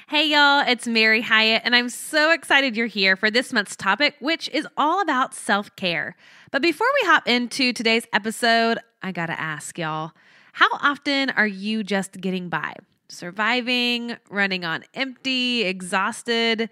Hey y'all, it's Mary Hyatt, and I'm so excited you're here for this month's topic, which is all about self-care. But before we hop into today's episode, I gotta ask y'all, how often are you just getting by? Surviving, running on empty, exhausted?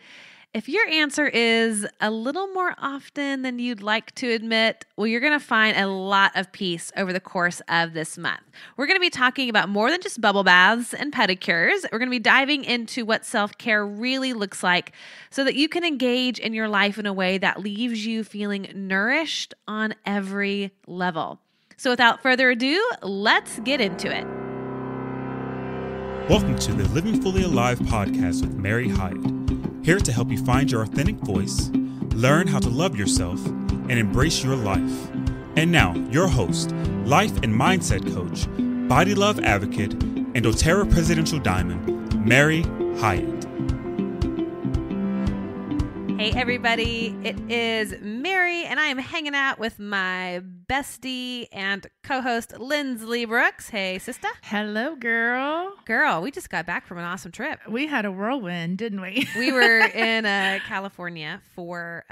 If your answer is a little more often than you'd like to admit, well, you're going to find a lot of peace over the course of this month. We're going to be talking about more than just bubble baths and pedicures. We're going to be diving into what self-care really looks like so that you can engage in your life in a way that leaves you feeling nourished on every level. So without further ado, let's get into it. Welcome to the Living Fully Alive podcast with Mary Hyatt. Here to help you find your authentic voice, learn how to love yourself, and embrace your life. And now, your host, life and mindset coach, body love advocate, and doTERRA Presidential Diamond, Mary Hyatt. Hey everybody, it is Mary, and I am hanging out with my bestie and co-host, Lindsley Brooks. Hey, sister. Hello, girl. Girl, we just got back from an awesome trip. We had a whirlwind, didn't we? We were in California for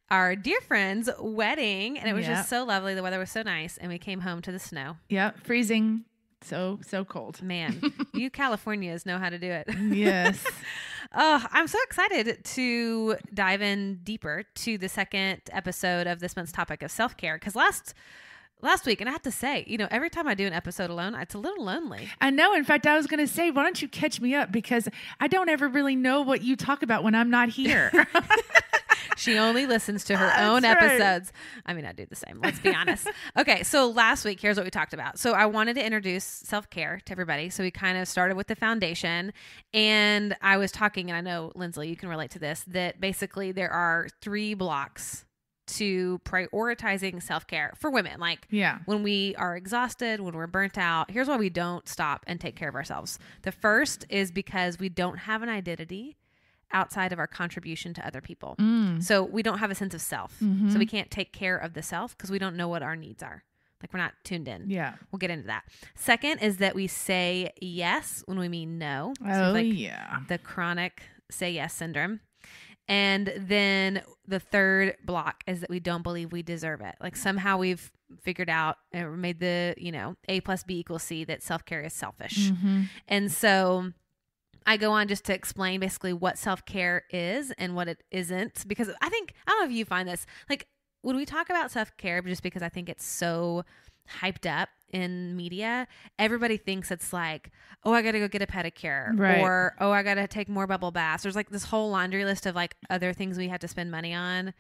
our dear friend's wedding, and it was just so lovely. The weather was so nice, and we came home to the snow. Yep, freezing. So cold. Man, you Californians know how to do it. Yes. Oh, I'm so excited to dive in deeper to the second episode of this month's topic of self-care. Because last week, and I have to say, every time I do an episode alone, it's a little lonely. I know. In fact, I was going to say, why don't you catch me up? Because I don't ever really know what you talk about when I'm not here. She only listens to her own episodes. I mean, I do the same. Let's be honest. Okay, so last week, here's what we talked about. So I wanted to introduce self-care to everybody. So we kind of started with the foundation. And I was talking, and I know, Lindsley, you can relate to this, that basically there are 3 blocks to prioritizing self-care for women. Like when we are exhausted, when we're burnt out, here's why we don't stop and take care of ourselves. The first is because we don't have an identity outside of our contribution to other people. So we don't have a sense of self. So we can't take care of the self because we don't know what our needs are. Like we're not tuned in. Yeah. We'll get into that. Second is that we say yes when we mean no. So the chronic say yes syndrome. And then the third block is that we don't believe we deserve it. Like somehow we've figured out or made the, A plus B equals C that self-care is selfish. And so I go on just to explain basically what self-care is and what it isn't, because I don't know if you find this, like when we talk about self-care, just because I think it's so hyped up in media, everybody thinks it's like, oh, I got to go get a pedicure, or, oh, I got to take more bubble baths. There's like this whole laundry list of like other things we have to spend money on,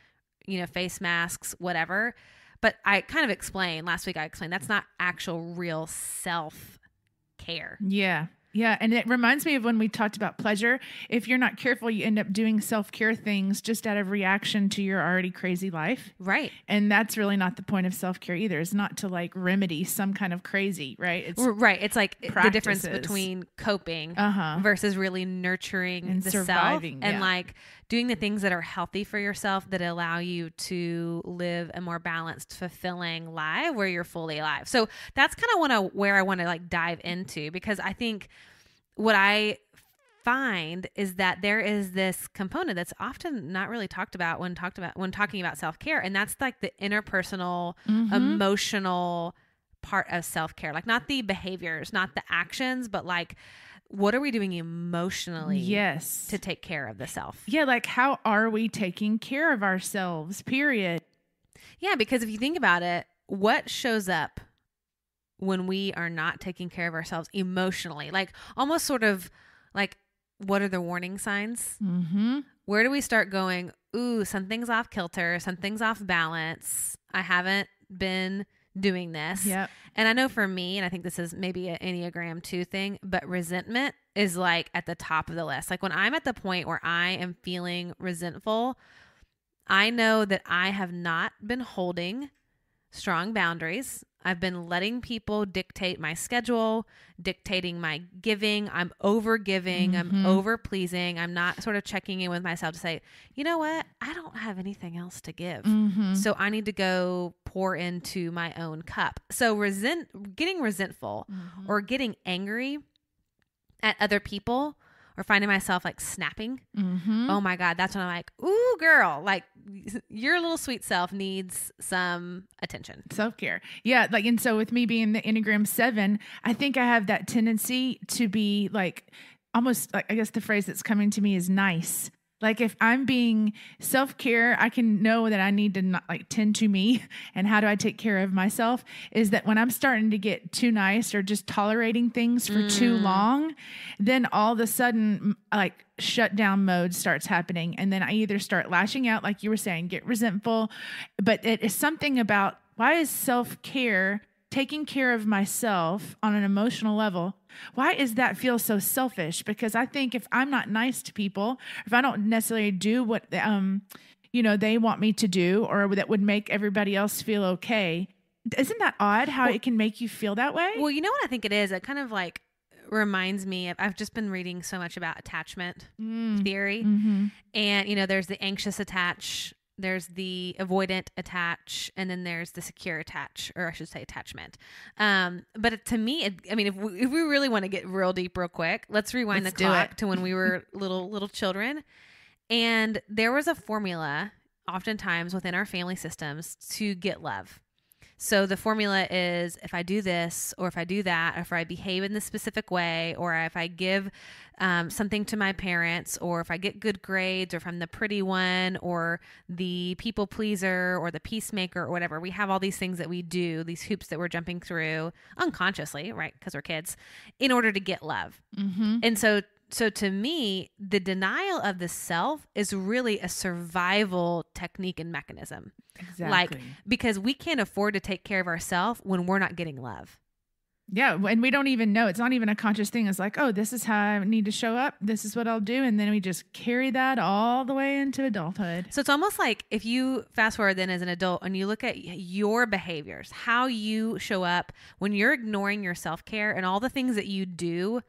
face masks, whatever. But I kind of explained last week, that's not actual real self-care. Yeah. And it reminds me of when we talked about pleasure. If you're not careful, you end up doing self-care things just out of reaction to your already crazy life. Right. And that's really not the point of self-care either. It's not to like remedy some kind of crazy, right? It's like practices. The difference between coping versus really nurturing and the surviving, self and like doing the things that are healthy for yourself that allow you to live a more balanced, fulfilling life where you're fully alive. So that's kind of where I want to like dive into, because I think what I find is that there is this component that's often not really talked about when talking about self-care. And that's like the interpersonal, emotional part of self-care, like not the behaviors, not the actions, but like, what are we doing emotionally to take care of the self? Yeah. Like how are we taking care of ourselves, period? Yeah. Because if you think about it, what shows up when we are not taking care of ourselves emotionally, like almost sort of like, what are the warning signs? Where do we start going, ooh, something's off kilter, something's off balance. I haven't been doing this. And I know for me, and I think this is maybe an Enneagram 2 thing, but resentment is like at the top of the list. Like when I'm at the point where I am feeling resentful, I know that I have not been holding strong boundaries. I've been letting people dictate my schedule, dictating my giving. I'm over giving. I'm over pleasing. I'm not sort of checking in with myself to say, you know what? I don't have anything else to give. So I need to go pour into my own cup. So getting resentful or getting angry at other people or finding myself like snapping. Mm-hmm. Oh my God. That's when I'm like, ooh, girl, like your little sweet self needs some attention. Self-care. Yeah. Like, and so with me being the Enneagram 7, I think I have that tendency to be like, almost like, I guess the phrase that's coming to me is nice. Like if I'm being self-care, I can know that I need to not like tend to me. And how do I take care of myself is that when I'm starting to get too nice or just tolerating things for too long, then all of a sudden like shutdown mode starts happening. And then I either start lashing out, like you were saying, get resentful, but it is something about why is self-care, taking care of myself on an emotional level, why is that feel so selfish? Because I think if I'm not nice to people, if I don't necessarily do what they want me to do, or that would make everybody else feel okay, isn't that odd how it can make you feel that way? Well, you know what I think it is? It kind of like reminds me of, I've just been reading so much about attachment theory. Mm-hmm. And, there's the anxious attach, there's the avoidant attach, and then there's the secure attach, or I should say attachment. But to me, if we really want to get real deep real quick, let's rewind the clock to when we were little children. And there was a formula oftentimes within our family systems to get love. So the formula is if I do this, or if I do that, or if I behave in this specific way, or if I give something to my parents, or if I get good grades, or if I'm the pretty one, or the people pleaser, or the peacemaker, or whatever. We have all these things that we do, these hoops that we're jumping through unconsciously, right? Because we're kids, in order to get love. Mm-hmm. And so to me, the denial of the self is really a survival technique and mechanism. Exactly. Like, because we can't afford to take care of ourselves when we're not getting love. Yeah. And we don't even know. It's not even a conscious thing. It's like, oh, this is how I need to show up. This is what I'll do. And then we just carry that all the way into adulthood. So it's almost like if you fast forward then as an adult and you look at your behaviors, how you show up when you're ignoring your self-care and all the things that you do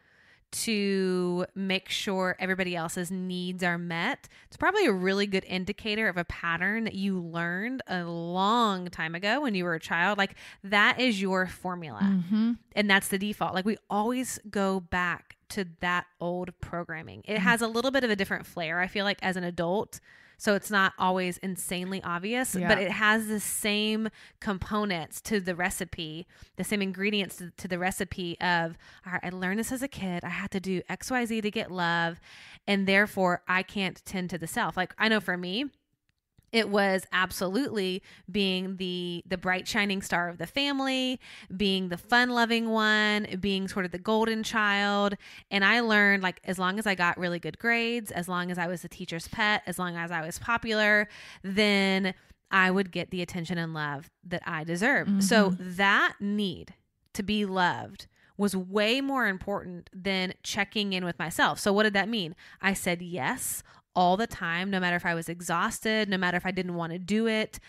to make sure everybody else's needs are met, it's probably a really good indicator of a pattern that you learned a long time ago when you were a child. Like that is your formula. Mm-hmm. And that's the default. Like we always go back to that old programming. It has a little bit of a different flair, I feel like, as an adult. So it's not always insanely obvious, but it has the same components to the recipe, the same ingredients to the recipe of, all right, I learned this as a kid. I had to do X, Y, Z to get love. And therefore I can't tend to the self. Like I know for me, it was absolutely being the bright shining star of the family, being the fun loving one, being sort of the golden child. And I learned like as long as I got really good grades, as long as I was the teacher's pet, as long as I was popular, then I would get the attention and love that I deserved. Mm-hmm. So that need to be loved was way more important than checking in with myself. So what did that mean? I said yes all the time, no matter if I was exhausted, no matter if I didn't want to do it,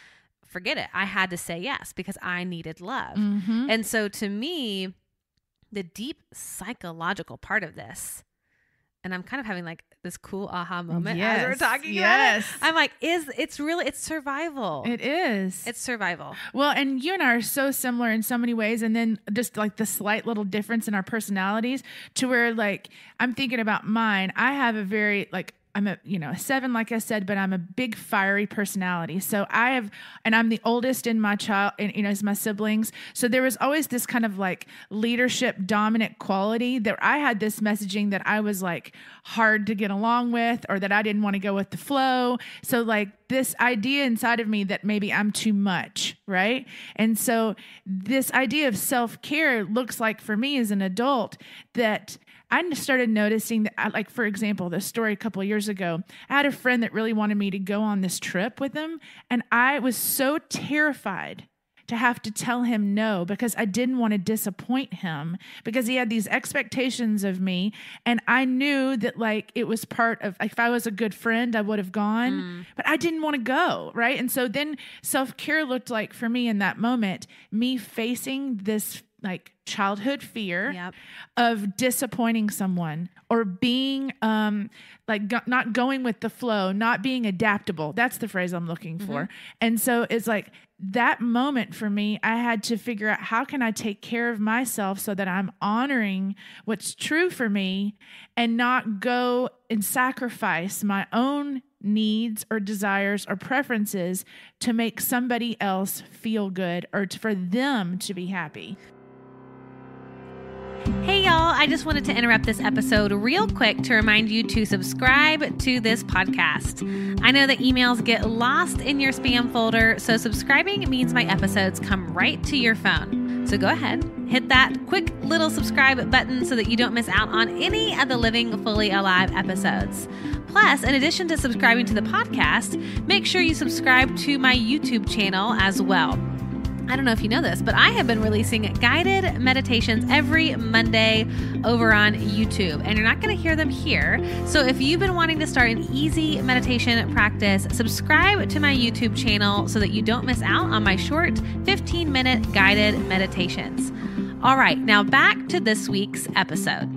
forget it. I had to say yes because I needed love. Mm-hmm. And so to me, the deep psychological part of this, and I'm kind of having like this cool aha moment as we're talking about it. I'm like, it's survival. It is. It's survival. Well, and you and I are so similar in so many ways. And then just like the slight little difference in our personalities to where like, I'm thinking about mine. I have a very like, I'm a 7, like I said, but I'm a big fiery personality. So I'm the oldest in my as my siblings. So there was always this kind of like leadership dominant quality that I had this messaging that I was like hard to get along with, or that I didn't want to go with the flow. So like this idea inside of me that maybe I'm too much. Right. And so this idea of self-care looks like for me as an adult that I started noticing that, like, for example, the story a couple of years ago, I had a friend that really wanted me to go on this trip with him. And I was so terrified to have to tell him no because I didn't want to disappoint him because he had these expectations of me. And I knew that like it was part of, if I was a good friend, I would have gone, but I didn't want to go. Right. And so then self-care looked like for me in that moment, me facing this like childhood fear Yep. of disappointing someone or being not going with the flow, not being adaptable. That's the phrase I'm looking for. And so it's like that moment for me, I had to figure out how can I take care of myself so that I'm honoring what's true for me and not go and sacrifice my own needs or desires or preferences to make somebody else feel good or for them to be happy. Hey y'all, I just wanted to interrupt this episode real quick to remind you to subscribe to this podcast. I know that emails get lost in your spam folder, so subscribing means my episodes come right to your phone. So go ahead, hit that quick little subscribe button so that you don't miss out on any of the Living Fully Alive episodes. Plus, in addition to subscribing to the podcast, make sure you subscribe to my YouTube channel as well. I don't know if you know this, but I have been releasing guided meditations every Monday over on YouTube, and you're not going to hear them here. So if you've been wanting to start an easy meditation practice, subscribe to my YouTube channel so that you don't miss out on my short 15-minute guided meditations. All right, now back to this week's episode.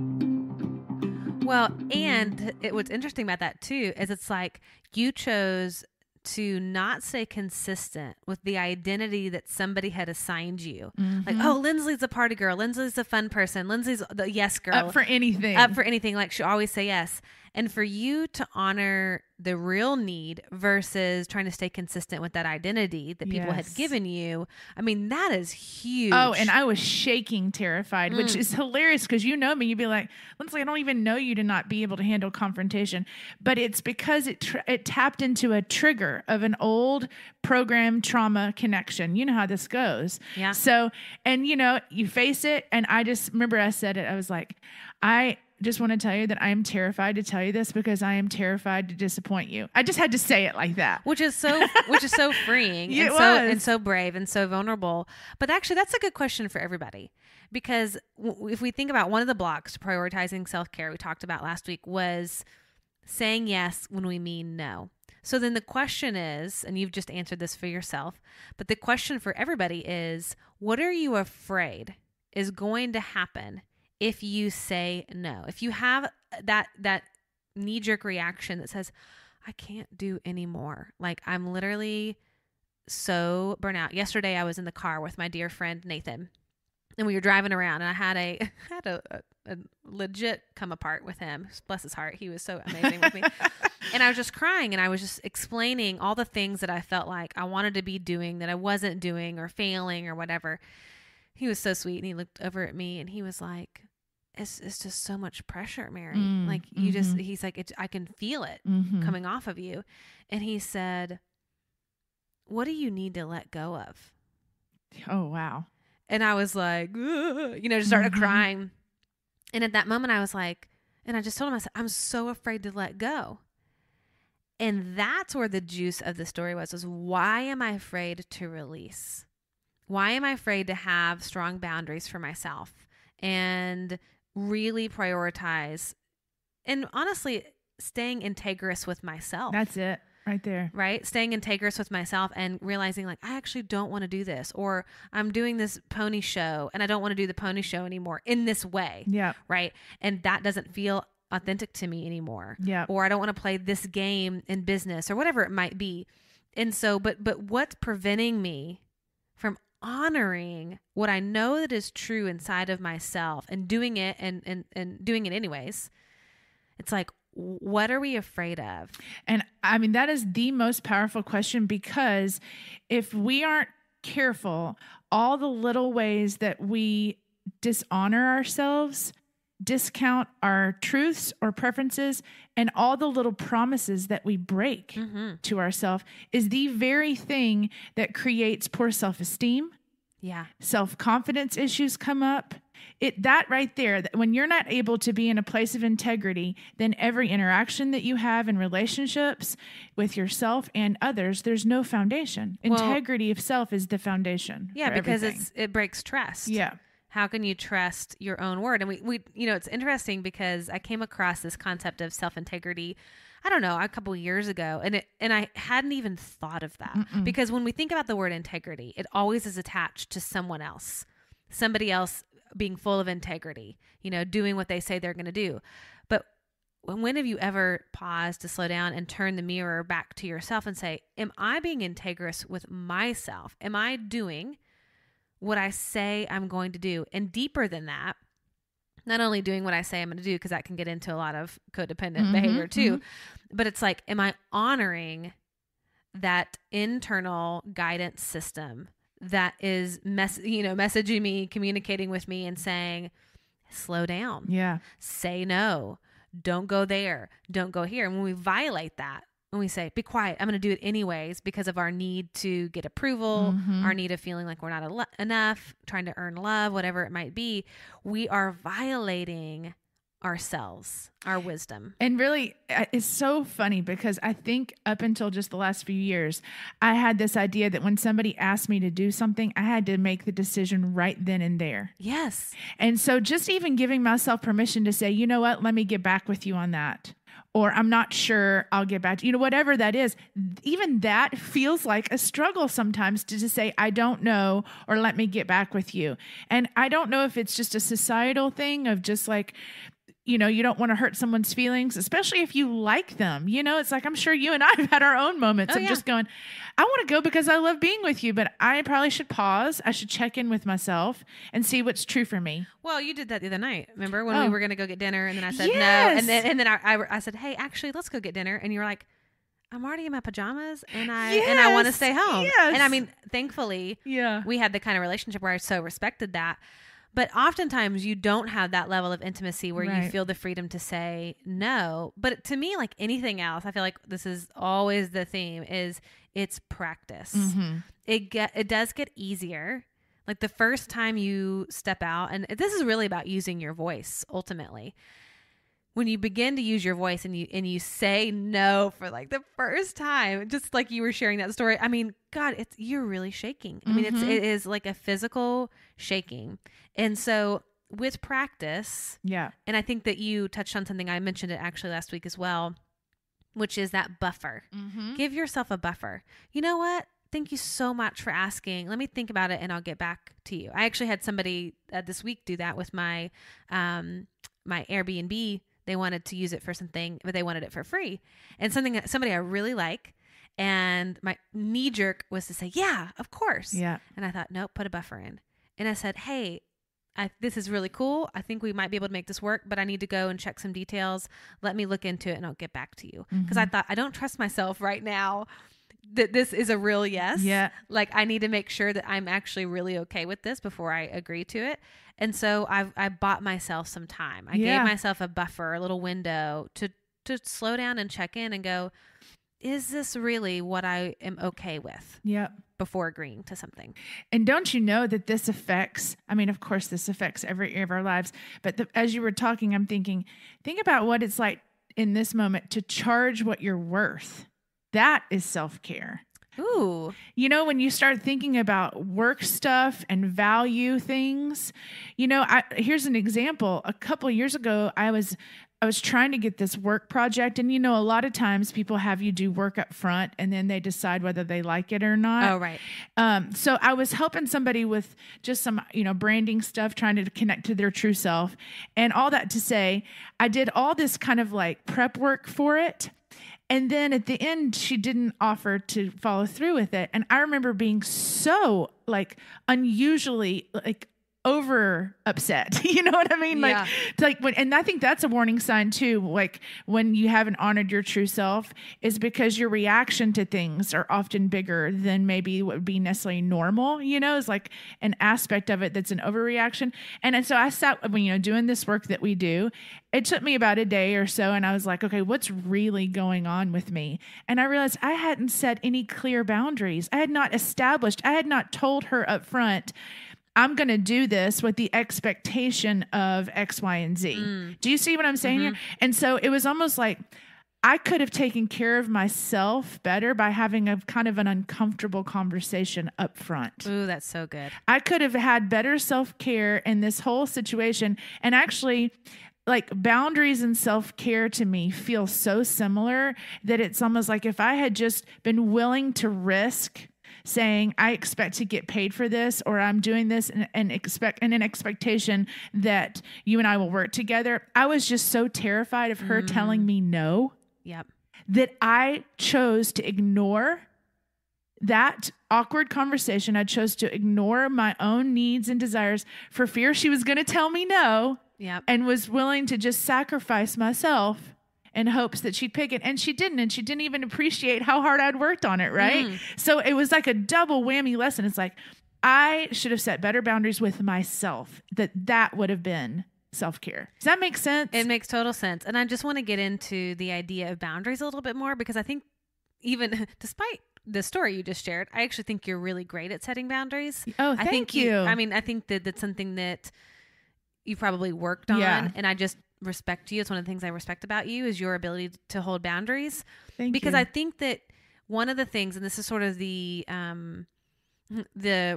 Well, and what's interesting about that too is it's like you chose to not stay consistent with the identity that somebody had assigned you. Like, oh, Lindsley's a party girl. Lindsley's a fun person. Lindsley's the yes girl. Up for anything. Like she'll always say yes. And for you to honor the real need versus trying to stay consistent with that identity that people had given you, I mean, that is huge. Oh, and I was shaking terrified, which is hilarious because you know me. You'd be like, Lindsay, I don't even know you to not be able to handle confrontation. But it's because it tapped into a trigger of an old program trauma connection. You know how this goes. Yeah. So, and you face it. And I just remember I said it. I was like, I just want to tell you that I am terrified to tell you this because I am terrified to disappoint you. I just had to say it like that. Which is so freeing and so brave and so vulnerable. But actually, that's a good question for everybody. Because if we think about one of the blocks to prioritizing self-care we talked about last week was saying yes when we mean no. So then the question is, and you've just answered this for yourself, but the question for everybody is, what are you afraid is going to happen if you say no? If you have that knee-jerk reaction that says, I can't do anymore. Like, I'm literally so burnt out. Yesterday, I was in the car with my dear friend, Nathan, and we were driving around, and I had a legit come apart with him. Bless his heart. He was so amazing with me. And I was just crying, and I was just explaining all the things that I felt like I wanted to be doing that I wasn't doing or failing or whatever. He was so sweet, and he looked over at me, and he was like, it's just so much pressure, Mary. Like you he's like, I can feel it coming off of you. And he said, what do you need to let go of? Oh, wow. And I was like, just started crying. And at that moment I was like, and I just told him, I said, I'm so afraid to let go. And that's where the juice of the story was why am I afraid to release? Why am I afraid to have strong boundaries for myself and really prioritize and honestly staying integrous with myself? That's it right there. Right? Staying integrous with myself and realizing like, I actually don't want to do this, or I'm doing this pony show and I don't want to do the pony show anymore in this way. Yeah. Right. And that doesn't feel authentic to me anymore. Yeah. Or I don't want to play this game in business or whatever it might be. And so, but what's preventing me from honoring what I know that is true inside of myself and doing it and doing it anyways? It's like, what are we afraid of? And I mean, that is the most powerful question, because if we aren't careful, all the little ways that we dishonor ourselves, discount our truths or preferences, and all the little promises that we break to ourselves is the very thing that creates poor self-esteem. Yeah. Self-confidence issues come up. That right there, when you're not able to be in a place of integrity, then every interaction that you have in relationships with yourself and others, there's no foundation. Integrity of self is the foundation. Yeah, because it breaks trust. Yeah. How can you trust your own word? And we it's interesting because I came across this concept of self-integrity, I don't know, a couple of years ago. And I hadn't even thought of that. Because when we think about the word integrity, it always is attached to someone else. somebody else being full of integrity, doing what they say they're going to do. But when have you ever paused to slow down and turn the mirror back to yourself and say, am I being integrous with myself? Am I doing what I say I'm going to do? And deeper than that, not only doing what I say I'm going to do, because that can get into a lot of codependent behavior too, but it's like, am I honoring that internal guidance system that is messaging me, communicating with me and saying, slow down. Yeah. Say no. Don't go there. Don't go here. And when we violate that, when we say, be quiet, I'm going to do it anyways because of our need to get approval, our need of feeling like we're not enough, trying to earn love, whatever it might be, we are violating ourselves, our wisdom. And really, it's so funny because I think up until just the last few years, I had this idea that when somebody asked me to do something, I had to make the decision right then and there. Yes. And so just even giving myself permission to say, you know what, let me get back with you on that. Or I'm not sure, I'll get back to you, whatever that is. Even that feels like a struggle sometimes to just say, I don't know, or let me get back with you. And I don't know if it's just a societal thing of just like, you don't want to hurt someone's feelings, especially if you like them. It's like, I'm sure you and I have had our own moments of just going, I want to go because I love being with you, but I probably should pause. I should check in with myself and see what's true for me. Well, you did that the other night. Remember when we were going to go get dinner and then I said no. And then I said, hey, actually, let's go get dinner. And you were like, I'm already in my pajamas and I want to stay home. Yes. And I mean, thankfully, we had the kind of relationship where I so respected that. But oftentimes you don't have that level of intimacy where you feel the freedom to say no. But to me, like anything else, I feel like this is always the theme, is it's practice. It does get easier. Like the first time you step out, and this is really about using your voice ultimately. When you begin to use your voice and you say no for like the first time, just like you were sharing that story. I mean, God, you're really shaking. I mean, it is like a physical shaking. And so with practice, and I think that you touched on something, I mentioned it actually last week as well, which is that buffer. Give yourself a buffer. You know what? Thank you so much for asking. Let me think about it and I'll get back to you. I actually had somebody this week do that with my my Airbnb. They wanted to use it for something, but they wanted it for free. And somebody I really like. And my knee jerk was to say, yeah, of course. Yeah. And I thought, nope, put a buffer in. And I said, hey, this is really cool. I think we might be able to make this work, but I need to go and check some details. Let me look into it and I'll get back to you. Because I thought, I don't trust myself right now that this is a real yes. Yeah. Like I need to make sure that I'm actually really okay with this before I agree to it. And so I bought myself some time. I gave myself a buffer, a little window to slow down and check in and go, is this really what I am okay with? Yeah. Before agreeing to something. And don't you know that this affects, I mean, of course, this affects every area of our lives. But as you were talking, I'm thinking, think about what it's like in this moment to charge what you're worth. That is self-care. Ooh. When you start thinking about work stuff and value things, here's an example. A couple of years ago, I was trying to get this work project. And, a lot of times people have you do work up front and then they decide whether they like it or not. Oh, right. So I was helping somebody with just some, branding stuff, trying to connect to their true self. And all that to say, I did all this kind of like prep work for it. And then at the end, she didn't offer to follow through with it. And I remember being so like unusually like over upset. You know what I mean? Yeah. And I think that's a warning sign too. Like when you haven't honored your true self is because your reaction to things are often bigger than maybe what would be necessarily normal, is like an aspect of it that's an overreaction. And so I sat, doing this work that we do, it took me about a day or so. And I was like, okay, what's really going on with me? And I realized I hadn't set any clear boundaries. I had not told her up front, I'm going to do this with the expectation of X, Y, and Z. Do you see what I'm saying here? And so it was almost like I could have taken care of myself better by having a kind of an uncomfortable conversation up front. Ooh, that's so good. I could have had better self-care in this whole situation. And actually, like boundaries and self-care to me feel so similar that it's almost like if I had just been willing to risk saying, I expect to get paid for this, or I'm doing this and an expectation that you and I will work together. I was just so terrified of her telling me no. Yep. That I chose to ignore that awkward conversation. I chose to ignore my own needs and desires for fear she was going to tell me no. Yep. And was willing to just sacrifice myself in hopes that she'd pick it. And she didn't. And she didn't even appreciate how hard I'd worked on it. Right. So it was like a double whammy lesson. It's like, I should have set better boundaries with myself. That would have been self-care. Does that make sense? It makes total sense. And I just want to get into the idea of boundaries a little bit more, because I think even despite the story you just shared, I actually think you're really great at setting boundaries. Oh, thank you. I think that that's something that you probably worked on, and I just respect you. It's one of the things I respect about you is your ability to hold boundaries. Because I think that one of the things, and this is sort of the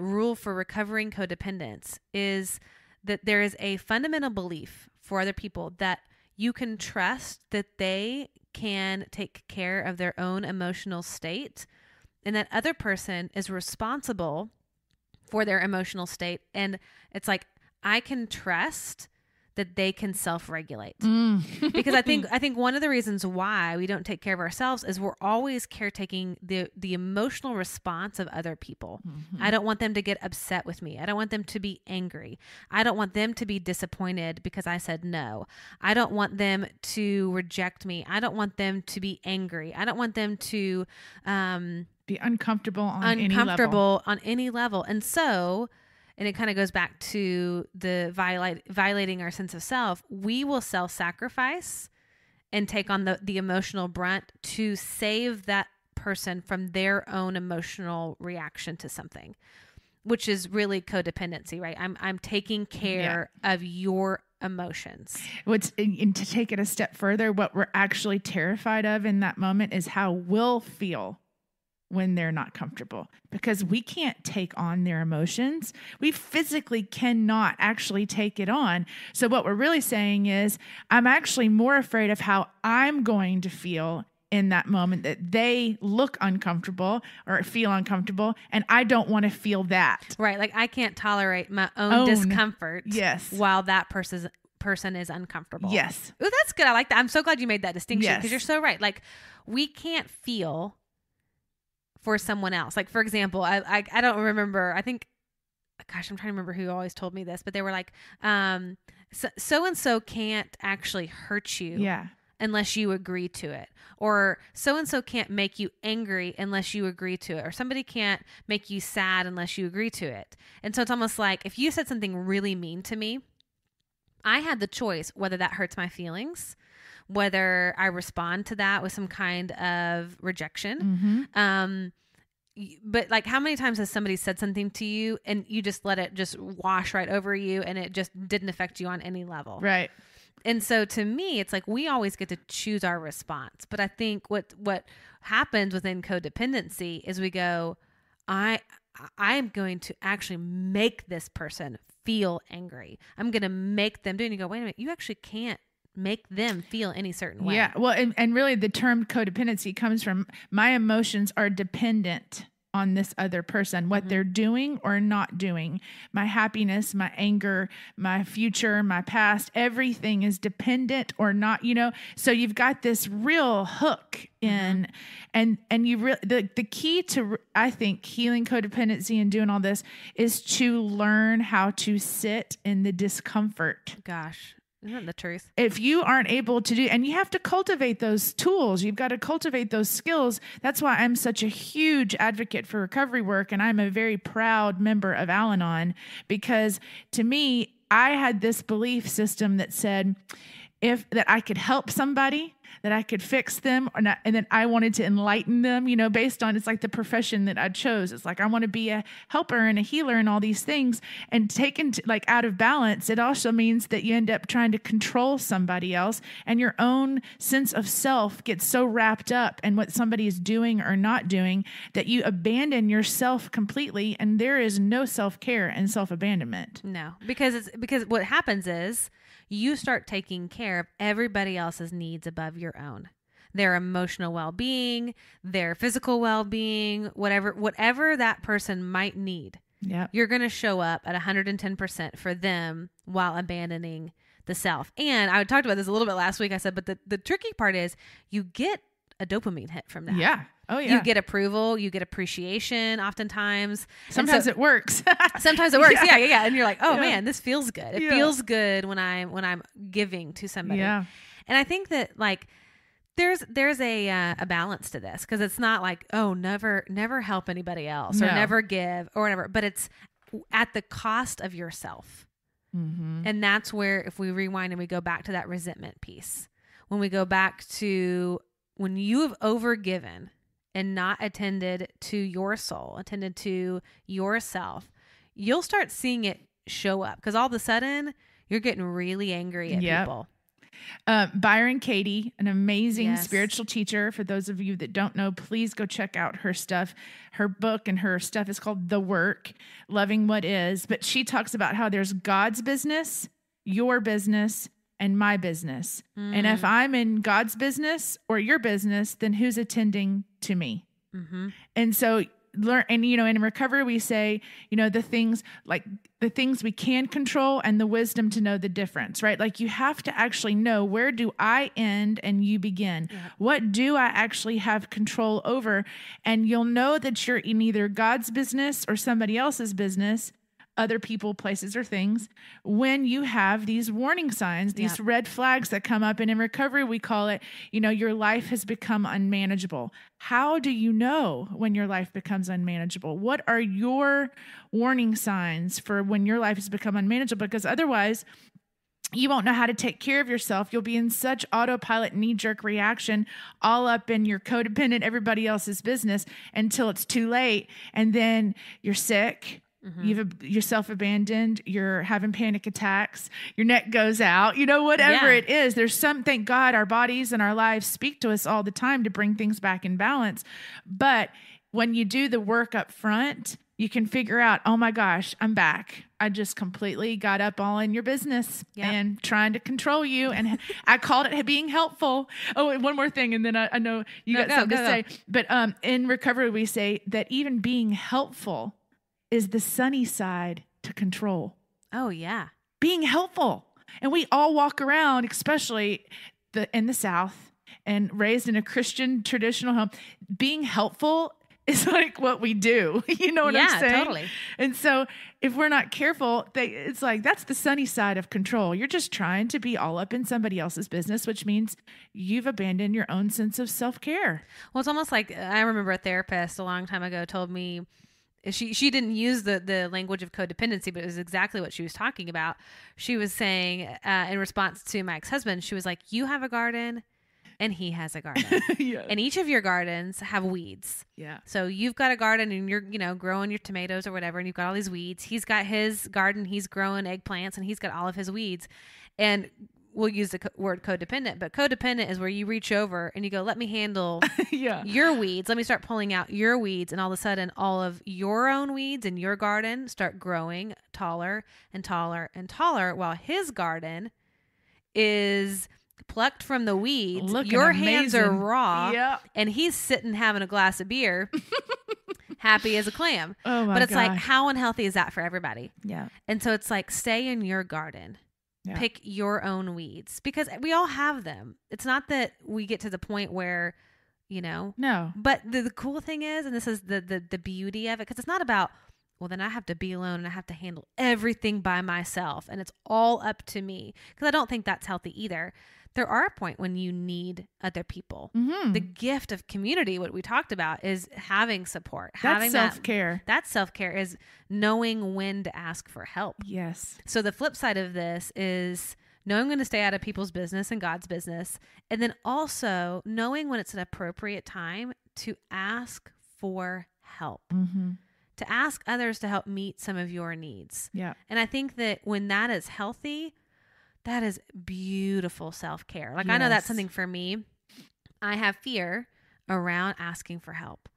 rule for recovering codependence, is that there is a fundamental belief for other people that you can trust that they can take care of their own emotional state, and that other person is responsible for their emotional state. And it's like, I can trust that they can self-regulate. Because I think one of the reasons why we don't take care of ourselves is we're always caretaking the emotional response of other people. I don't want them to get upset with me. I don't want them to be angry. I don't want them to be disappointed because I said no. I don't want them to reject me. I don't want them to be angry. I don't want them to be uncomfortable on any level. And so, and it kind of goes back to the violating our sense of self. We will self-sacrifice and take on the emotional brunt to save that person from their own emotional reaction to something, which is really codependency, right? I'm taking care of your emotions. And to take it a step further, what we're actually terrified of in that moment is how we'll feel when they're not comfortable, because we can't take on their emotions. We physically cannot actually take it on. So what we're really saying is, I'm actually more afraid of how I'm going to feel in that moment, that they look uncomfortable or feel uncomfortable, and I don't want to feel that. Right. Like, I can't tolerate my own discomfort while that person is uncomfortable. Yes. Oh, that's good. I like that. I'm so glad you made that distinction, because you're so right. Like, we can't feel for someone else. Like, for example, I don't remember, I think, gosh, I'm trying to remember who always told me this, but they were like, so-and-so can't actually hurt you unless you agree to it. Or so-and-so can't make you angry unless you agree to it. Or somebody can't make you sad unless you agree to it. And so it's almost like, if you said something really mean to me, I had the choice whether that hurts my feelings, whether I respond to that with some kind of rejection. But like, how many times has somebody said something to you and you just let it just wash right over you, and it just didn't affect you on any level? Right. And so to me, it's like, we always get to choose our response. But I think what happens within codependency is we go, I am going to actually make this person feel angry. I'm going to make them do it. And you go, wait a minute, you actually can't make them feel any certain way. Yeah. Well, and really the term codependency comes from, my emotions are dependent on this other person, what they're doing or not doing. My happiness, my anger, my future, my past, everything is dependent or not, so you've got this real hook in, and you really, the key to, I think, healing codependency and doing all this is to learn how to sit in the discomfort. Gosh. Isn't that the truth? If you aren't able to do, and you have to cultivate those tools, you've got to cultivate those skills. That's why I'm such a huge advocate for recovery work. And I'm a very proud member of Al-Anon, because to me, I had this belief system that said, that I could help somebody, that I could fix them, or not, and then I wanted to enlighten them, based on, it's like the profession that I chose. It's like, I want to be a helper and a healer and all these things, and taken out of balance. It also means that you end up trying to control somebody else, and your own sense of self gets so wrapped up in what somebody is doing or not doing that you abandon yourself completely. And there is no self-care and self-abandonment. No, because what happens is, you start taking care of everybody else's needs above your own. their emotional well-being, their physical well-being, whatever that person might need. Yeah. You're going to show up at 110% for them while abandoning the self. And I talked about this a little bit last week. I said, but the tricky part is you get a dopamine hit from that. Yeah. Oh, yeah. You get approval, you get appreciation oftentimes. Sometimes it works. Sometimes it works. Yeah. And you're like, oh Yeah. man, this feels good. It Yeah. feels good when I'm giving to somebody. Yeah. And I think that like there's a balance to this, because it's not like, oh, never help anybody else or No. never give or whatever, but it's at the cost of yourself. Mm-hmm. And that's where, if we rewind and we go back to that resentment piece, when we go back to when you have overgiven and not attended to your soul, attended to yourself, you'll start seeing it show up, because all of a sudden you're getting really angry at Yep. people. Byron Katie, an amazing Yes. spiritual teacher. For those of you that don't know, please go check out her stuff. Her book and her stuff is called The Work, Loving What Is. But she talks about how there's God's business, your business, and my business. And if I'm in God's business or your business, then who's attending to me? Mm-hmm. And so learn, and in recovery we say, the things we can control and the wisdom to know the difference, right? Like you have to actually know, where do I end and you begin? Yeah. What do I actually have control over? And you'll know that you're in either God's business or somebody else's business, other people, places, or things, when you have these warning signs, these red flags that come up. And in recovery, we call it, your life has become unmanageable. How do you know when your life becomes unmanageable? What are your warning signs for when your life has become unmanageable? Because otherwise, you won't know how to take care of yourself. You'll be in such autopilot, knee-jerk reaction, all up in your codependent, everybody else's business, until it's too late. And then you're sick. Mm-hmm. You're self-abandoned. You're having panic attacks. Your neck goes out. Whatever it is. There's thank God our bodies and our lives speak to us all the time to bring things back in balance. But when you do the work up front, you can figure out, oh my gosh, I'm back. I just completely got up all in your business and trying to control you. And I called it being helpful. Oh, and one more thing. And then I know you got something to say. But in recovery, we say that even being helpful is the sunny side to control. Oh, yeah. Being helpful. And we all walk around, especially in the South and raised in a Christian traditional home. Being helpful is like what we do. You know what I'm saying? Yeah, totally. And so if we're not careful, it's like that's the sunny side of control. You're just trying to be all up in somebody else's business, which means you've abandoned your own sense of self-care. Well, it's almost like, I remember a therapist a long time ago told me, she didn't use the language of codependency, but it was exactly what she was talking about. She was saying, in response to my ex-husband, she was like, you have a garden and he has a garden. Yes. And each of your gardens have weeds. Yeah. So you've got a garden and you're, growing your tomatoes or whatever, and you've got all these weeds. He's got his garden, he's growing eggplants, and he's got all of his weeds. And we'll use the word codependent, but codependent is where you reach over and you go, let me handle your weeds. Let me start pulling out your weeds. And all of a sudden, all of your own weeds in your garden start growing taller and taller and taller, while his garden is plucked from the weeds. Looking your amazing. hands are raw. Yep. And he's sitting having a glass of beer, happy as a clam. Oh my But it's like, gosh. how unhealthy is that for everybody? Yeah. And so it's like, stay in your garden. Yeah. Pick your own weeds, because we all have them. It's not that we get to the point where, No. but the cool thing is, and this is the beauty of it, because it's not about, well, then I have to be alone and I have to handle everything by myself and it's all up to me. Because I don't think that's healthy either. There are a point when you need other people. Mm-hmm. The gift of community, what we talked about, is having support. That's having self-care. That self-care is knowing when to ask for help. Yes. So the flip side of this is knowing when to stay out of people's business and God's business. And then also knowing when it's an appropriate time to ask for help. Mm-hmm. To ask others to help meet some of your needs. Yeah. And I think that when that is healthy, that is beautiful self-care. Like, I know that's something for me. I have fear around asking for help,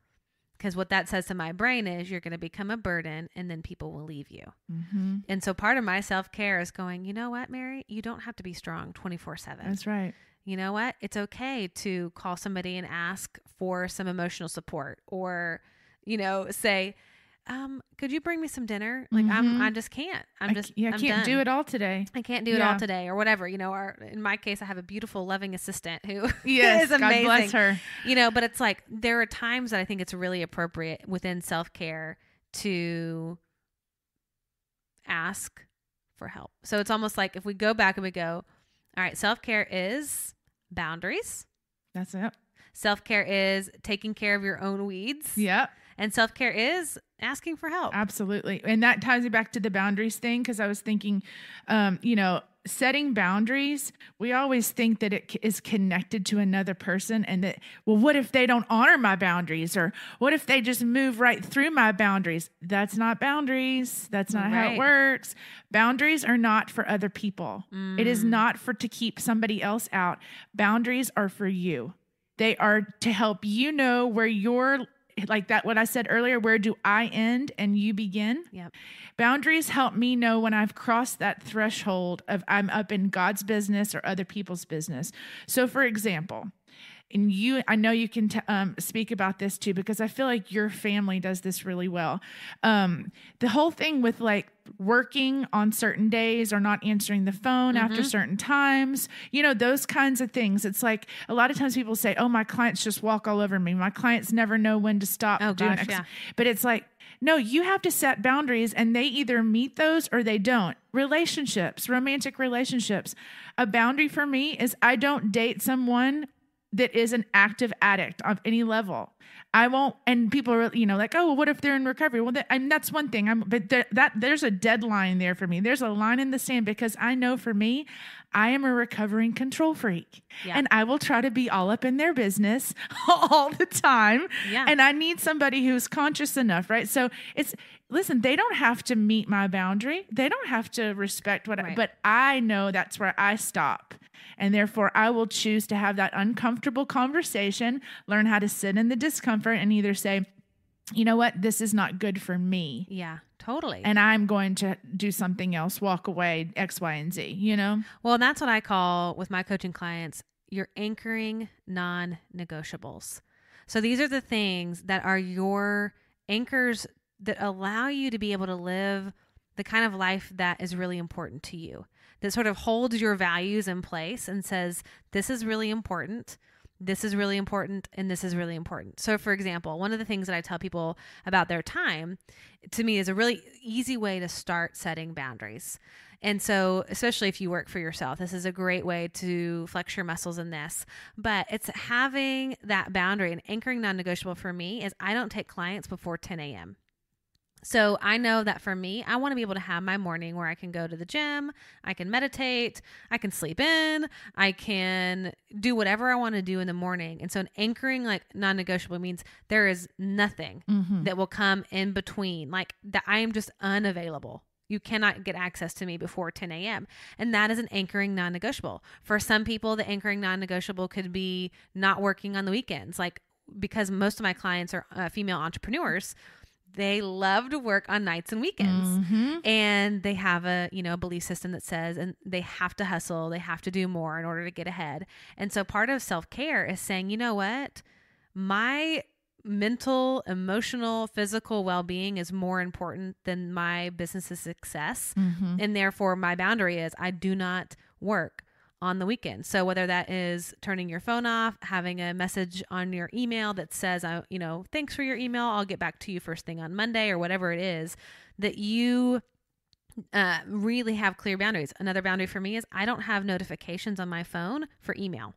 because what that says to my brain is you're going to become a burden and then people will leave you. Mm-hmm. And so part of my self-care is going, you know what, Mary, you don't have to be strong 24/7. That's right. you know what? It's okay to call somebody and ask for some emotional support, or, say, could you bring me some dinner? Like I just can't. I can't done. do it all today. I can't do it all today, or whatever. Or in my case, I have a beautiful, loving assistant who yes, is amazing. God bless her. But it's like there are times that I think it's really appropriate within self-care to ask for help. So it's almost like if we go back and we go, all right, self-care is boundaries. That's it. Self-care is taking care of your own weeds. Yep. And self-care is asking for help. Absolutely. And that ties me back to the boundaries thing, because I was thinking, setting boundaries, we always think that it is connected to another person, and that, well, what if they don't honor my boundaries? Or what if they just move right through my boundaries? That's not boundaries. That's not how it works. Boundaries are not for other people. It is not to keep somebody else out. Boundaries are for you. They are to help you know where you're, like that, what I said earlier, where do I end and you begin? Yep. Boundaries help me know when I've crossed that threshold of I'm up in God's business or other people's business. So for example, and I know you can speak about this too, because I feel like your family does this really well. The whole thing with like working on certain days or not answering the phone after certain times, those kinds of things. It's like a lot of times people say, oh, my clients just walk all over me. My clients never know when to stop doing it. Yeah. But it's like, no, you have to set boundaries, and they either meet those or they don't. Relationships, romantic relationships. A boundary for me is I don't date someone that is an active addict of any level. I won't, and people are, like, oh, well, what if they're in recovery? Well, and that's one thing. There's a deadline there for me. There's a line in the sand, because I know for me, I am a recovering control freak, and I will try to be all up in their business all the time. Yeah. And I need somebody who's conscious enough, right? So listen, they don't have to meet my boundary. They don't have to respect but I know that's where I stop. And therefore, I will choose to have that uncomfortable conversation, learn how to sit in the discomfort, and either say, you know what, this is not good for me. Yeah, totally. And I'm going to do something else, walk away, X, Y, and Z, Well, that's what I call with my coaching clients, you're anchoring non-negotiables. So these are the things that are your anchors that allow you to be able to live the kind of life that is really important to you, that sort of holds your values in place and says, this is really important, this is really important, and this is really important. So for example, one of the things that I tell people about their time, to me, is a really easy way to start setting boundaries. And so, especially if you work for yourself, this is a great way to flex your muscles in this. But it's having that boundary, and anchoring non-negotiable for me is I don't take clients before 10 a.m. So I know that for me, I want to be able to have my morning where I can go to the gym, I can meditate, I can sleep in, I can do whatever I want to do in the morning. And so an anchoring like non-negotiable means there is nothing that will come in between, like that I am just unavailable. You cannot get access to me before 10 a.m. And that is an anchoring non-negotiable. For some people, the anchoring non-negotiable could be not working on the weekends. Like, because most of my clients are female entrepreneurs, they love to work on nights and weekends, and they have a belief system that says, and they have to hustle, they have to do more in order to get ahead. And so part of self-care is saying, you know what, my mental, emotional, physical well-being is more important than my business's success. And therefore my boundary is I do not work on the weekend. So whether that is turning your phone off, having a message on your email that says, thanks for your email, I'll get back to you first thing on Monday, or whatever it is, that you really have clear boundaries. Another boundary for me is I don't have notifications on my phone for email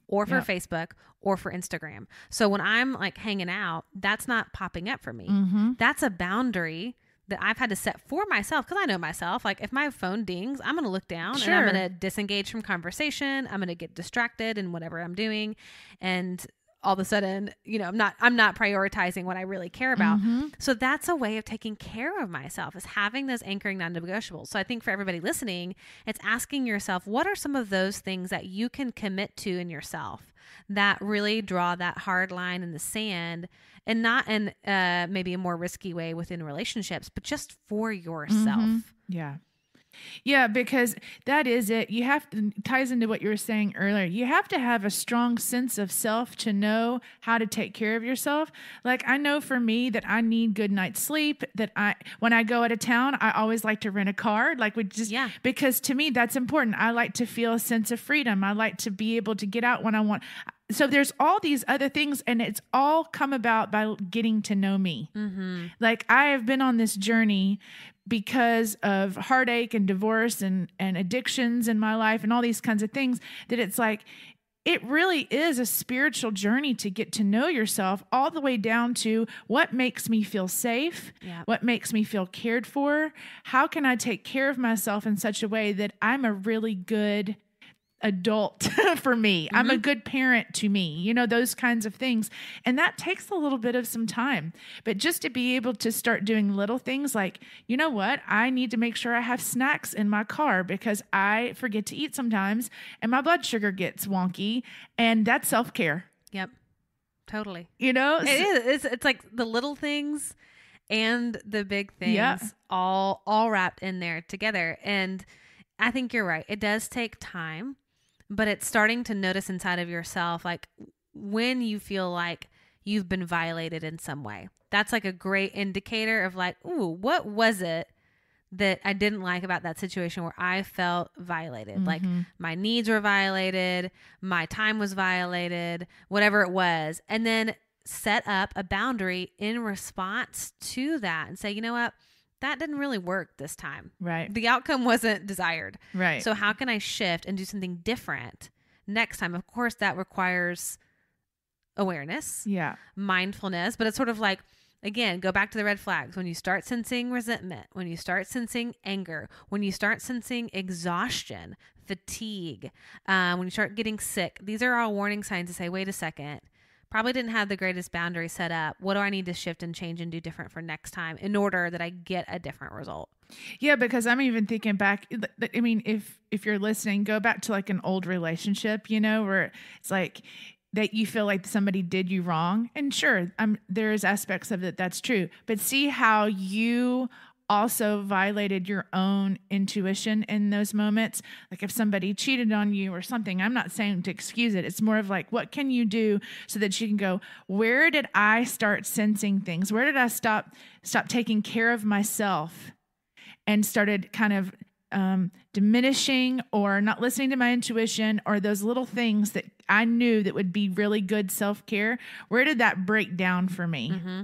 or for Facebook or for Instagram. So when I'm like hanging out, that's not popping up for me. That's a boundary that I've had to set for myself, because I know myself. Like if my phone dings, I'm going to look down and I'm going to disengage from conversation. I'm going to get distracted in whatever I'm doing. And all of a sudden, I'm not prioritizing what I really care about. So that's a way of taking care of myself, is having those anchoring non-negotiables. So I think for everybody listening, it's asking yourself, what are some of those things that you can commit to in yourself that really draw that hard line in the sand, and not in maybe a more risky way within relationships, but just for yourself. Yeah. Yeah, because that is it. You have to, ties into what you were saying earlier. You have to have a strong sense of self to know how to take care of yourself. Like I know for me that I need good night's sleep, that when I go out of town, I always like to rent a car. Like because to me that's important. I like to feel a sense of freedom. I like to be able to get out when I want. So there's all these other things, and it's all come about by getting to know me. Mm-hmm. Like I have been on this journey because of heartache and divorce and addictions in my life and all these kinds of things, that it's like, it really is a spiritual journey to get to know yourself, all the way down to what makes me feel safe, what makes me feel cared for. How can I take care of myself in such a way that I'm a really good adult for me? Mm-hmm. I'm a good parent to me, those kinds of things. And that takes a little bit of some time, but just to be able to start doing little things like, you know what, I need to make sure I have snacks in my car because I forget to eat sometimes and my blood sugar gets wonky, and that's self-care. Yep. Totally. It is. It's like the little things and the big things all wrapped in there together. And I think you're right. It does take time. But it's starting to notice inside of yourself, like when you feel like you've been violated in some way. That's like a great indicator of like, ooh, what was it that I didn't like about that situation where I felt violated? Mm-hmm. Like my needs were violated, my time was violated, whatever it was. And then set up a boundary in response to that and say, you know what? That didn't really work this time. Right. The outcome wasn't desired. Right. So how can I shift and do something different next time? Of course, that requires awareness, mindfulness, but it's sort of like, again, go back to the red flags. When you start sensing resentment, when you start sensing anger, when you start sensing exhaustion, fatigue, when you start getting sick, these are all warning signs to say, wait a second. Probably didn't have the greatest boundary set up. What do I need to shift and change and do different for next time in order that I get a different result? Yeah, because I'm even thinking back. I mean, if you're listening, go back to like an old relationship, where it's like that you feel like somebody did you wrong. And sure, there's aspects of it that's true. But see how you also violated your own intuition in those moments. Like if somebody cheated on you or something, I'm not saying to excuse it. It's more of like, what can you do so that you can go, where did I start sensing things? Where did I stop taking care of myself and started kind of diminishing or not listening to my intuition or those little things that I knew that would be really good self-care? Where did that break down for me? Mm-hmm.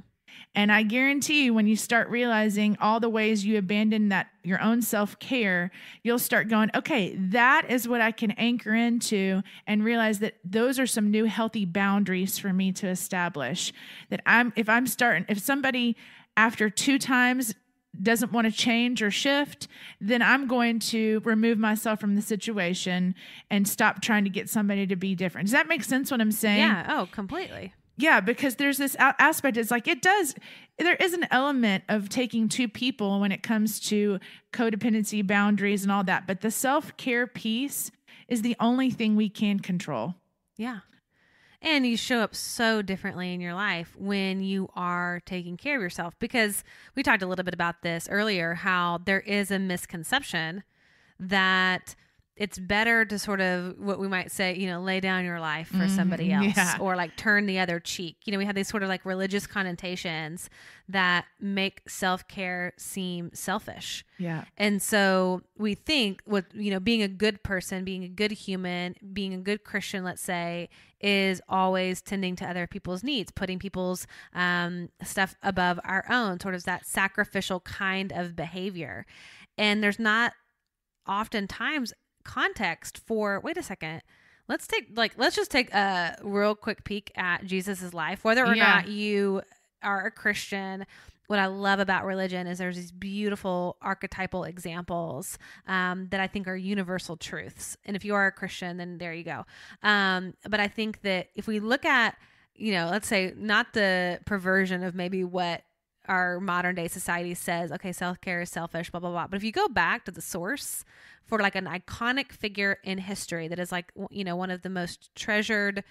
And I guarantee you, when you start realizing all the ways you abandon that your own self-care, you'll start going, okay, that is what I can anchor into and realize that those are some new healthy boundaries for me to establish. That if somebody after 2 times doesn't want to change or shift, then I'm going to remove myself from the situation and stop trying to get somebody to be different. Does that make sense what I'm saying? Yeah. Oh, completely. Yeah, because there's this aspect. It's like there is an element of taking 2 people when it comes to codependency, boundaries, and all that. But the self-care piece is the only thing we can control. Yeah. And you show up so differently in your life when you are taking care of yourself, because we talked a little bit about this earlier, how there is a misconception that it's better to sort of, what we might say, lay down your life for somebody else or like turn the other cheek. We have these sort of like religious connotations that make self-care seem selfish. Yeah. And so we think with, being a good person, being a good human, being a good Christian, let's say, is always tending to other people's needs, putting people's stuff above our own, sort of that sacrificial kind of behavior. And there's not oftentimes context for, wait a second, let's just take a real quick peek at Jesus's life, whether or not you are a Christian. What I love about religion is there's these beautiful archetypal examples that I think are universal truths. And if you are a Christian, then there you go. But I think that if we look at, let's say not the perversion of maybe what our modern day society says, okay, self-care is selfish, blah, blah, blah. But if you go back to the source for like an iconic figure in history that is like, one of the most treasured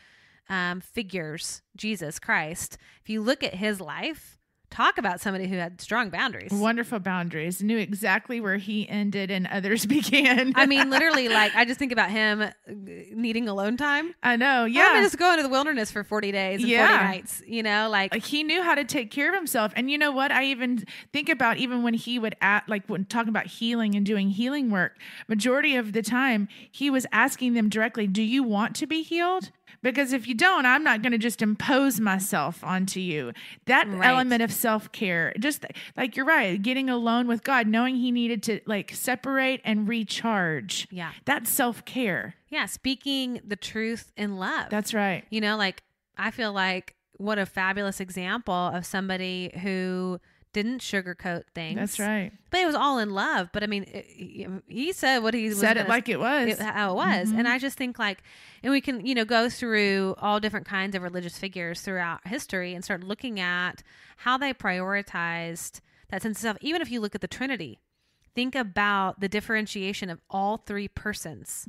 figures, Jesus Christ, if you look at his life, talk about somebody who had strong boundaries. Wonderful boundaries. Knew exactly where he ended and others began. I mean, literally, like, I just think about him needing alone time. I know. Yeah. I'm going to just go into the wilderness for 40 days and 40 nights, you know, like he knew how to take care of himself. And you know what? I even think about even when he would when talking about healing and doing healing work, majority of the time he was asking them directly, do you want to be healed? Because if you don't, I'm not going to just impose myself onto you. That element of self-care, just like you're right, getting alone with God, knowing he needed to like separate and recharge. Yeah. That's self-care. Yeah. Speaking the truth in love. That's right. You know, like I feel like what a fabulous example of somebody who didn't sugarcoat things. That's right. But it was all in love. But I mean, he said what he said it like it was. How it was. And I just think like, and we can, you know, go through all different kinds of religious figures throughout history and start looking at how they prioritized that sense of self. Even if you look at the Trinity, think about the differentiation of all three persons,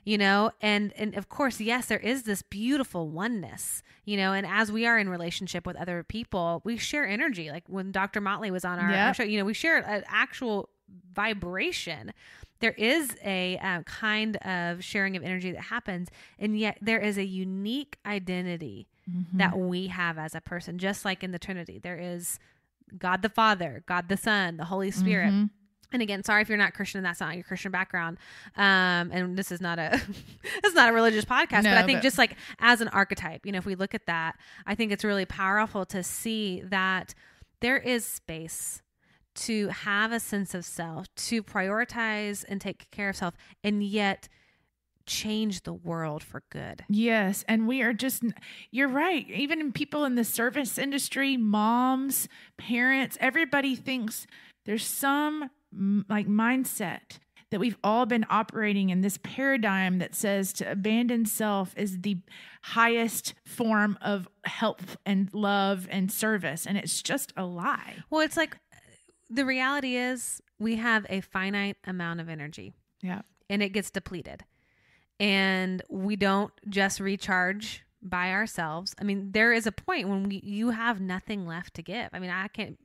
you know, and of course, yes, there is this beautiful oneness, you know, and as we are in relationship with other people, we share energy. Like when Dr. Motley was on our show, you know, we share an actual vibration. There is a kind of sharing of energy that happens, and yet there is a unique identity that we have as a person, just like in the Trinity. There is God the Father, God the Son, the Holy Spirit. And again, sorry if you're not Christian and that's not your Christian background. And this is not a, it's not a religious podcast, but I think just like as an archetype, you know, if we look at that, I think it's really powerful to see that there is space to have a sense of self, to prioritize and take care of self, and yet change the world for good. Yes. And we are just, you're right. Even in people in the service industry, moms, parents, everybody thinks there's some like mindset that we've all been operating in, this paradigm that says to abandon self is the highest form of help and love and service. And it's just a lie. Well, it's like the reality is we have a finite amount of energy. Yeah. And it gets depleted. And we don't just recharge by ourselves. I mean, there is a point when you have nothing left to give. I mean, I can't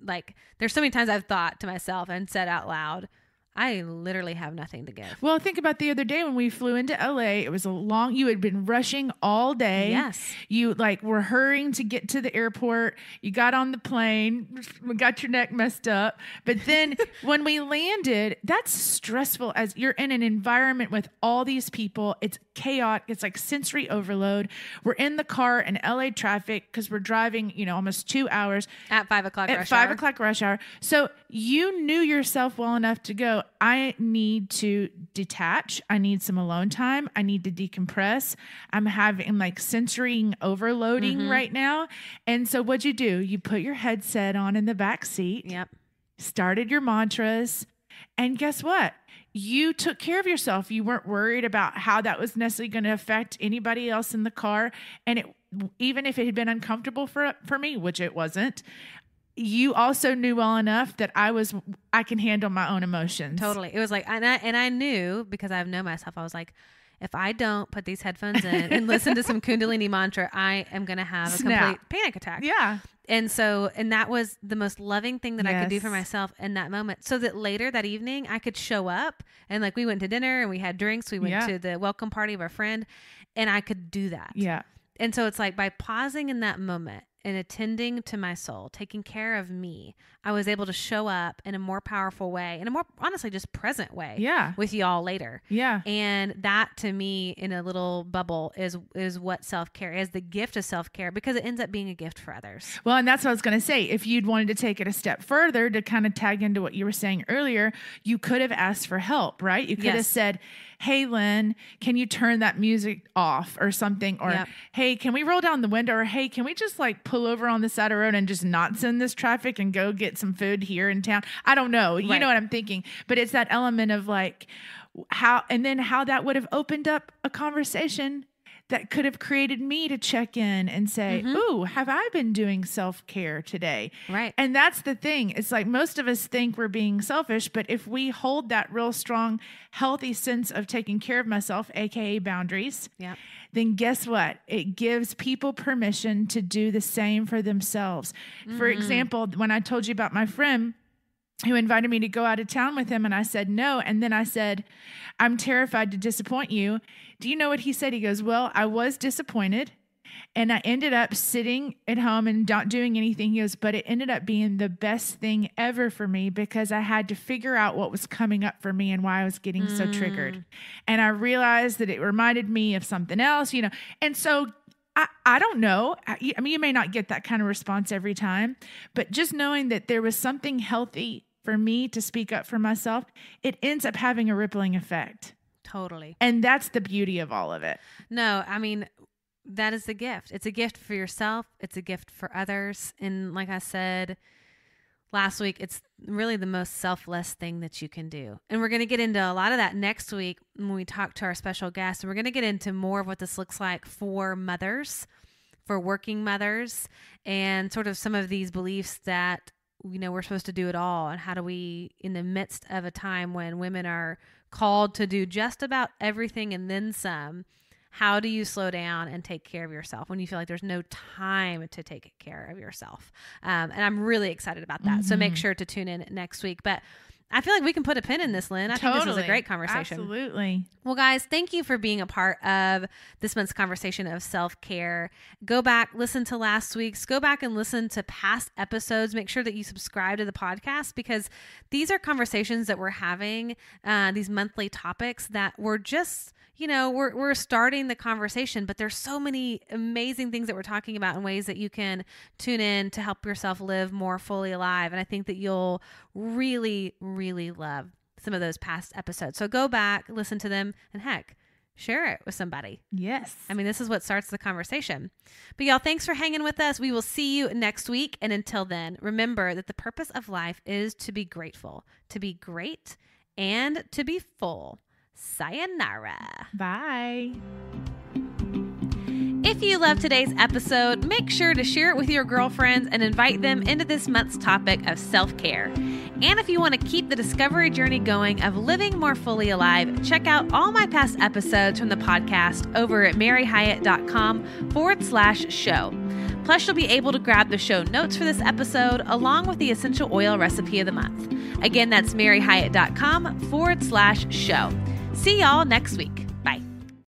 like, there's so many times I've thought to myself and said out loud, I literally have nothing to give. Well, think about the other day when we flew into LA. It was you had been rushing all day. Yes. You like were hurrying to get to the airport. You got on the plane, got your neck messed up. But then when we landed, that's stressful as you're in an environment with all these people. It's chaotic. It's like sensory overload. We're in the car in LA traffic because we're driving, you know, almost 2 hours. At 5 o'clock rush hour. At 5 o'clock rush hour. So you knew yourself well enough to go, I need to detach. I need some alone time. I need to decompress. I'm having like sensory overloading right now. And so what'd you do? You put your headset on in the back seat. Yep. Started your mantras. And guess what? You took care of yourself. You weren't worried about how that was necessarily going to affect anybody else in the car. And even if it had been uncomfortable for me, which it wasn't, you also knew well enough that I can handle my own emotions. Totally. It was like, and I knew, because I know myself, I was like, if I don't put these headphones in and listen to some Kundalini mantra, I am going to have a complete panic attack. Yeah. And that was the most loving thing that I could do for myself in that moment, so that later that evening I could show up and like we went to dinner and we had drinks. We went to the welcome party of our friend and I could do that. Yeah. And so it's like by pausing in that moment and attending to my soul, taking care of me, I was able to show up in a more powerful way, in a more honestly just present way with y'all later. Yeah. And that to me in a little bubble is what self-care is, the gift of self-care, because it ends up being a gift for others. Well, and that's what I was going to say. If you'd wanted to take it a step further to kind of tag into what you were saying earlier, you could have asked for help, right? You could have said, hey, Lynn, can you turn that music off or something? Or, hey, can we roll down the window? Or, hey, can we just like pull over on the side of the road and just not send this traffic and go get some food here in town? I don't know. You know what I'm thinking. But it's that element of like how that would have opened up a conversation that could have created me to check in and say, ooh, have I been doing self-care today? Right. And that's the thing. It's like most of us think we're being selfish, but if we hold that real strong, healthy sense of taking care of myself, AKA boundaries, then guess what? It gives people permission to do the same for themselves. For example, when I told you about my friend who invited me to go out of town with him, and I said no. And then I said, I'm terrified to disappoint you. Do you know what he said? He goes, well, I was disappointed, and I ended up sitting at home and not doing anything. He goes, but it ended up being the best thing ever for me because I had to figure out what was coming up for me and why I was getting so triggered. And I realized that it reminded me of something else, And so I don't know. I mean, you may not get that kind of response every time, but just knowing that there was something healthy for me to speak up for myself, it ends up having a rippling effect. Totally. And that's the beauty of all of it. No, I mean, that is the gift. It's a gift for yourself. It's a gift for others. And like I said last week, it's really the most selfless thing that you can do. And we're going to get into a lot of that next week when we talk to our special guest. And we're going to get into more of what this looks like for mothers, for working mothers, and sort of some of these beliefs that, we're supposed to do it all. And how do we, in the midst of a time when women are called to do just about everything and then some, how do you slow down and take care of yourself when you feel like there's no time to take care of yourself? And I'm really excited about that. So make sure to tune in next week. But I feel like we can put a pin in this, Lynn. I think this was a great conversation. Absolutely. Well, guys, thank you for being a part of this month's conversation of self-care. Go back, listen to last week's. Go back and listen to past episodes. Make sure that you subscribe to the podcast because these are conversations that we're having, these monthly topics that we're just... we're starting the conversation, but there's so many amazing things that we're talking about in ways that you can tune in to help yourself live more fully alive. And I think that you'll really, really love some of those past episodes. So go back, listen to them, and heck, share it with somebody. Yes. I mean, this is what starts the conversation. But y'all, thanks for hanging with us. We will see you next week. And until then, remember that the purpose of life is to be grateful, to be great, and to be full. Sayonara. Bye. If you love today's episode, make sure to share it with your girlfriends and invite them into this month's topic of self-care. And if you want to keep the discovery journey going of living more fully alive, check out all my past episodes from the podcast over at maryhyatt.com/show. Plus, you'll be able to grab the show notes for this episode along with the essential oil recipe of the month. Again, that's maryhyatt.com/show. See y'all next week.